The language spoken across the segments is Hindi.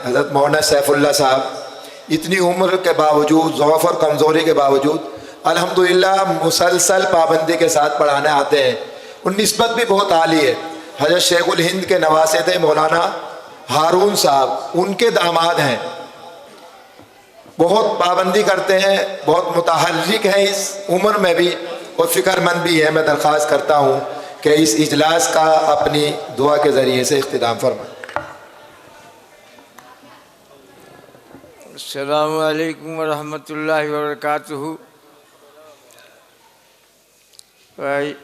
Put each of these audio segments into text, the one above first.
हज़रत मौलाना सैफुल्लाह साहब इतनी उम्र के बावजूद, ज़ौफ़ और कमज़ोरी के बावजूद अल्हम्दुलिल्लाह मुसलसल पाबंदी के साथ पढ़ाने आते हैं। उन निस्बत भी बहुत आली है। हज़रत शेखुल हिंद के नवासे थे मौलाना हारून साहब, उनके दामाद हैं। बहुत पाबंदी करते हैं, बहुत मुतहर्रिक हैं इस उम्र में भी और फ़िक्रमंद भी है। मैं दरख्वास्त करता हूँ कि इस इजलास का अपनी दुआ के ज़रिए से इख्तिताम फरमाएं। अस्सलामु अलैकुम वरहमतुल्लाहि वबरकातुहू। भाई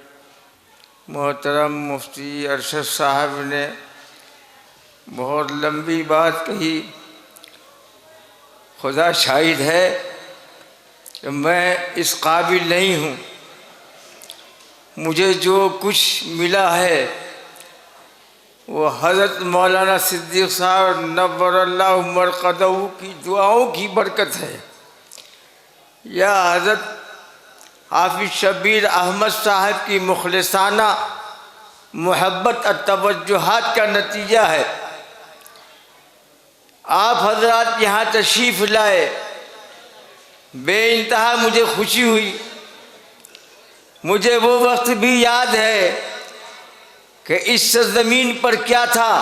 मोहतरम मुफ्ती अरशद साहब ने बहुत लंबी बात कही। खुदा शाहिद है कि मैं इस काबिल नहीं हूँ। मुझे जो कुछ मिला है वो हज़रत मौलाना सिद्दीक़ साहब नव्वरल्लाहु मरक़दहू की दुआओं की बरकत है, या हज़रत हाफिज़ शब्बीर अहमद साहब की मुखलिसाना मोहब्बत और तवज्जुहात का नतीजा है। आप हजरात यहाँ तशरीफ़ लाए, बेइंतहा मुझे खुशी हुई। मुझे वो वक्त भी याद है कि इस ज़मीन पर क्या था।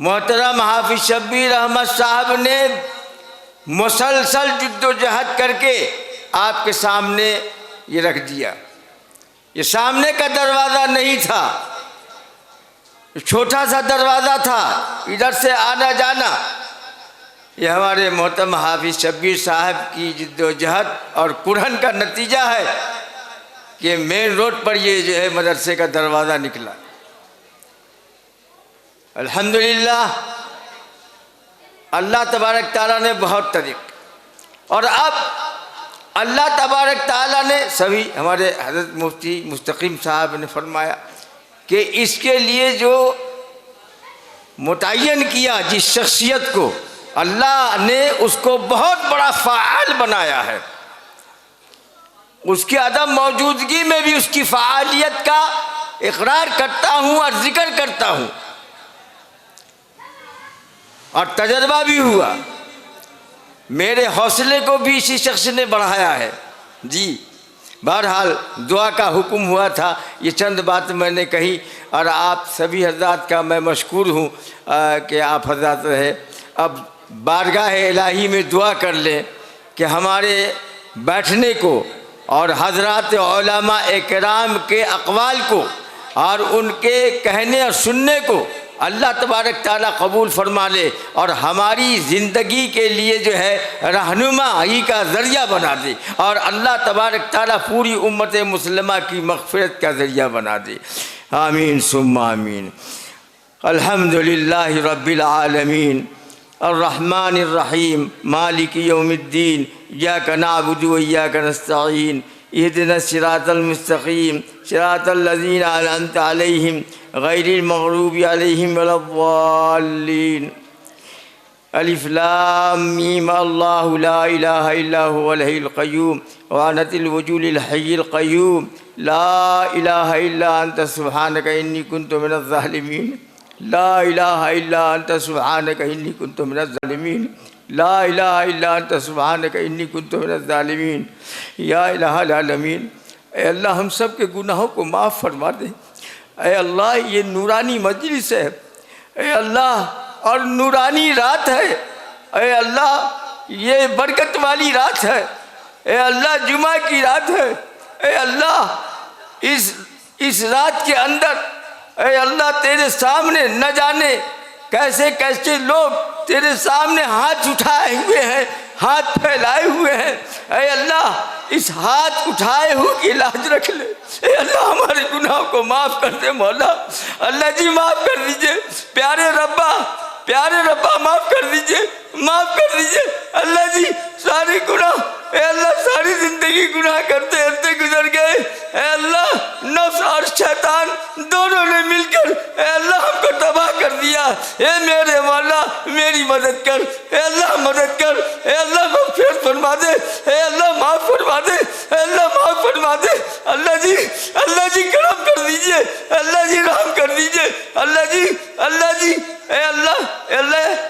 मोहतरम हाफिज़ शब्बीर अहमद साहब ने मुसलसल जिद्दोजहद करके आपके सामने ये रख दिया। ये सामने का दरवाज़ा नहीं था, छोटा सा दरवाज़ा था, इधर से आना जाना। ये हमारे मोहतरम हाफिज़ शब्बीर साहब की जिद्दोजहद और कुरहन का नतीजा है कि मेन रोड पर ये जो है मदरसे का दरवाज़ा निकला। अल्हम्दुलिल्लाह, अल्लाह तबारक ताला ने बहुत तरीक़, और अब अल्लाह तबारक ताला ने सभी हमारे हज़रत मुफ्ती मुस्तकीम साहब ने फरमाया कि इसके लिए जो मुतय्यन किया जिस शख्सियत को, अल्लाह ने उसको बहुत बड़ा फ़ाल बनाया है। उसकी अदम मौजूदगी में भी उसकी फ़ालियत का इकरार करता हूँ और ज़िक्र करता हूँ, और तजर्बा भी हुआ। मेरे हौसले को भी इसी शख्स ने बढ़ाया है जी। बहरहाल दुआ का हुक्म हुआ था, ये चंद बात मैंने कही, और आप सभी हज़रात का मैं मशकूर हूँ कि आप हज़रात रहे। अब बारगाह इलाही में दुआ कर लें कि हमारे बैठने को और हज़रात उलमा इकराम के अक़वाल को और उनके कहने और सुनने को अल्लाह तबारक ताला कबूल फरमा ले, और हमारी ज़िंदगी के लिए जो है रहनुमाई का ज़रिया बना दे, और अल्लाह तबारक ताला पूरी उम्मत मुस्लिमा की मग़फ़िरत का ज़रिया बना दे। आमीन सुम्मा आमीन। अल्हम्दुलिल्लाहि रब्बिल आलमीन अर्रहमानिर रहीम मालिकि यौमिद्दीन इय्याका नअबुदु व इय्याका नस्तईन इहदिनस सिरातल मुस्तक़ीम सिरातल लज़ीना अनअमता अलैहिम गैरिल मग़रूबि अलैहिम वलद्दाल्लीन। अलिफ लाम मीम अल्लाहु ला इलाहा इल्ला हुवल हय्युल क़य्यूम व अनतिल वजूदिल हय्यिल क़य्यूम ला इलाहा इल्ला अंता सुब्हानका इन्नी कुन्तु मिनज़ ज़ालिमीन। ला इलाहा इल्ला अंता सुब्हानका इन्नी कुन्तु मिनज़ ज़ालिमीन। ला इलाहा इल्ला अंता सुब्हानका इन्नी कुन्तु मिनज़ ज़ालिमीन। या इलाहल आलमीन, ऐ अल्लाह हम सब के गुनाहों को माफ़ फरमा दे। ऐ अल्लाह, ये नूरानी मजलिस है, ऐ अल्लाह, और नूरानी रात है। ऐ अल्लाह, ये बरकत वाली रात है। ऐ अल्लाह, जुमा की रात है। ऐ अल्लाह, इस रात के अंदर ऐ अल्लाह तेरे सामने न जाने कैसे कैसे लोग तेरे सामने हाथ उठाए हुए हैं, हाथ फैलाए हुए हैं। ऐ अल्लाह, इस हाथ उठाए हुए की लाज रख ले। ऐ अल्लाह, हमारे गुनाहों को माफ़ कर दे मौला। अल्लाह जी माफ़ कर दीजिए, प्यारे रब्बा माफ़ कर दीजिए, माफ़ कर दीजिए। अल्लाह जी सारे गुनाह, ऐ अल्लाह सारी ज़िंदगी गुनाह करते करते गुजर गए। ऐ अल्लाह, नफ्स और शैतान दोनों ने मिलकर ऐ अल्लाह हमको तबाह कर दिया। ऐ मेरे मौला, मेरी मदद कर। ऐ अल्लाह मदद कर। ऐ अल्लाह मग़फ़िरत फरमा दे। ऐ अल्लाह माफ़ फरमा दे। अल्लाह माफ़ फरमा दे। अल्लाह जी करम कर दीजिए, अल्लाह जी रहम कर दीजिए, अल्लाह जी ए अल्लाह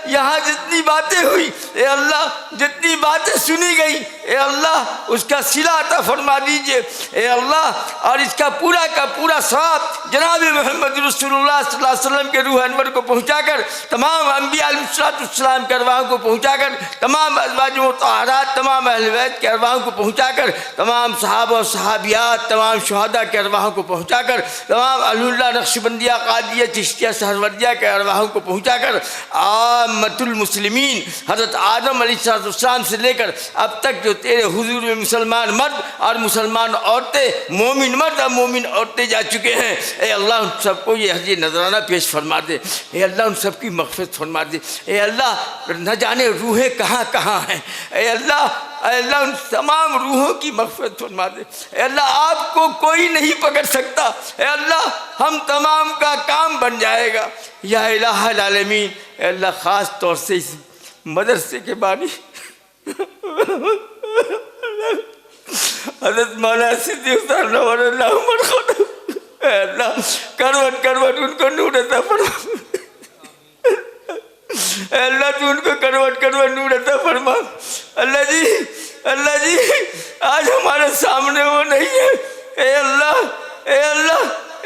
यहाँ जितनी बातें हुई, ए अल्लाह जितनी बातें सुनी गई, ए अल्लाह उसका सिला अता फरमा दीजिए, ए अल्लाह। और इसका पूरा का पूरा सवाब जनाब मोहम्मद रसूलुल्लाह सल्लल्लाहु अलैहि वसल्लम के रूह अनवर को पहुँचाकर, तमाम अम्बिया अलैहिस्सलाम के अरवाह को पहुँचाकर, तमाम अज़वाज मुतहहरात, तमाम अहले बैत के अरवाह को पहुँचाकर, तमाम सहाबा और सहाबियात, तमाम शुहदा के अरवाह को पहुँचाकर, तमाम अहलुल्लाह नक्शबंदिया कादिया चिश्तिया सहरवर्दिया के अरवाह को पहुँचाकर, आमतुल मुस्लिमीन हज़रत आदम अलैहिस्सलाम से लेकर अब तक जो तेरे हुजूर में मुसलमान मर्द और मुसलमान औरतें, मोमिन मर्द और मोमिन औरतें जा चुके हैं, ए अल्लाह उन सबको ये हज नजराना पेश फरमा दे, ए अल्लाह उन सबकी मग़फ़िरत फरमा दे, ए अल्लाह न जाने रूहें कहाँ कहाँ हैं, ए अल्लाह उन तमाम रूहों की मग़फ़िरत फरमा दे, ए अल्लाह आपको कोई नहीं पकड़ सकता, ए अल्लाह हम तमाम का काम बन जाएगा या इलाहुल आलमीन। ए अल्लाह ख़ास तौर से इस मदरसे के बानी हज़रत मौलाना सिद्दीक़ अल्लाह करवट करवट उनको नूर अता फरमा, अल्लाह तू उनको करवट करवट नूर अता फरमा। अल्लाह जी आज हमारे सामने वो नहीं है, ए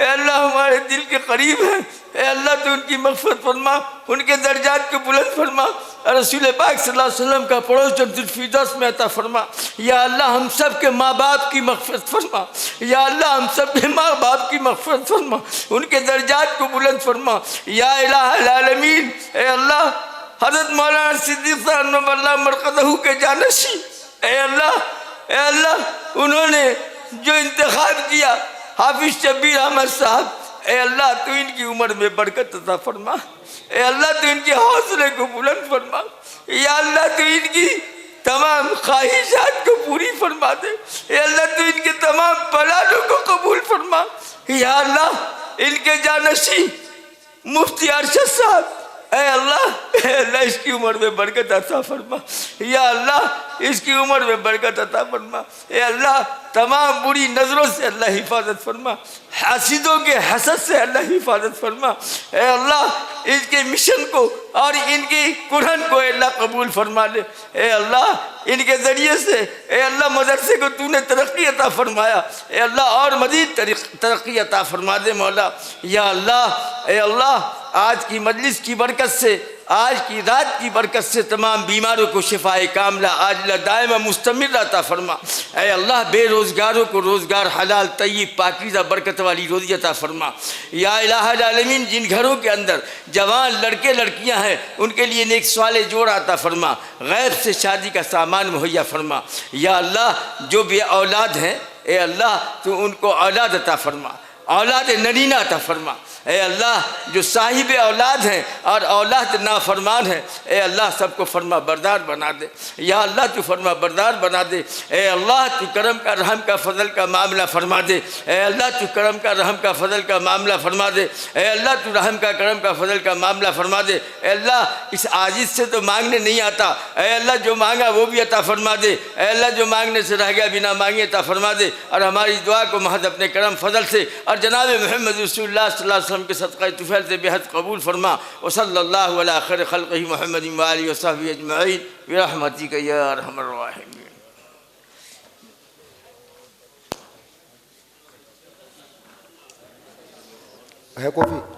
अल्लाह हमारे दिल के करीब है, ए अल्लाह तू उनकी मग़फ़िरत फरमा, उनके दर्जात को बुलंद फरमा, रसूल पाक सल्लल्लाहु अलैहि वसल्लम का पड़ोस जन्नतुल फिरदौस में अता फरमा। या अल्लाह हम सब के माँ बाप की मग़फ़िरत फरमा, या अल्लाह हम सब के माँ बाप की मग़फ़िरत फरमा, उनके दर्जात को बुलंद फरमा या इलाहुल आलमीन। ए अल्लाह हज़रत मौलाना सिद्दीक़ मरक़दहू के जानशी, ए अल्लाह उन्होंने जो इंतखाब किया हाफिज़ शब्बीर अहमद साहब, ए अल्लाह तू इनकी उम्र में बरकत अता फरमा, ए अल्लाह तू इनके हौसले को बुलंद फरमा, या अल्लाह तू इनकी तमाम ख्वाहिशात को पूरी फरमा दे, ए अल्लाह तू इनके तमाम प्लानों को कबूल फरमा, या अल्लाह इनके जानशी मुफ्ती अरशद साहब, ए अल्लाह इसकी उम्र में बरकत अता फरमा, या अल्लाह इसकी उम्र में बरकत अता फरमा, ए अल्लाह तमाम बुरी नज़रों से अल्लाह हिफाजत फरमा, हासिदों के हसद से अल्लाह हिफाजत फरमा, ए अल्लाह इनके मिशन को और इनकी कुरान को अल्लाह कबूल फरमा ले, ए अल्लाह इनके ज़रिए से ए अल्लाह मदरसे को तूने तरक्की अता फरमाया, ए अल्लाह और मज़ीद तरक्की अता फरमा दे मौला। या अल्लाह ए अल्लाह आज की मजलिस की बरकत से, आज की रात की बरकत से तमाम बीमारों को शिफाए कामला आजिला दायमा मुस्तमिर अता फरमा। ऐ अल्लाह बेरोज़गारों को रोज़गार हलाल तय्यब पाकीज़ा बरकत वाली रोज़ी अता फरमा। या इलाहुल आलमीन जिन घरों के अंदर जवान लड़के लड़कियां हैं उनके लिए नेक स्वाले जोड़ा अता फरमा, गैब से शादी का सामान मुहैया फरमा। या अल्लाह जो बे औलाद हैं ए अल्लाह तो उनको औलाद अता फरमा, औलाद नरीना अता फरमा। ए अल्लाह जो साहिब औलाद हैं और औलाद नाफरमान हैं, ए अल्लाह सबको फरमा बरदार बना दे। या अल्लाह तू फरमा बरदार बना दे। ए अल्लाह तू करम का रहम का फजल का मामला फरमा दे। ए अल्लाह तू करम का रहम का फजल का मामला फरमा दे। ए अल्लाह तू रहम का करम का फजल का मामला फरमा दे। ए अल्लाह इस आजिज़ से तो मांगने नहीं आता, ए अल्लाह जो मांगा वो भी अता फरमा दे। ए अल्लाह जो मांगने से रह गया बिना मांगे अता फरमा दे। और हमारी दुआ को महज अपने करम फजल से और जनाब मोहम्मद रसूलुल्लाह सल्लल्लाहु अलैहि वसल्लम के सदक़े तुफ़ैल से बेहद कबूल फरमा। व सल्लल्लाहु अला खैर खल्क़िही मुहम्मदिन व आलिहि व सहबिही अजमईन बिरहमतिक या अरहमर राहिमीन। है कॉफ़ी?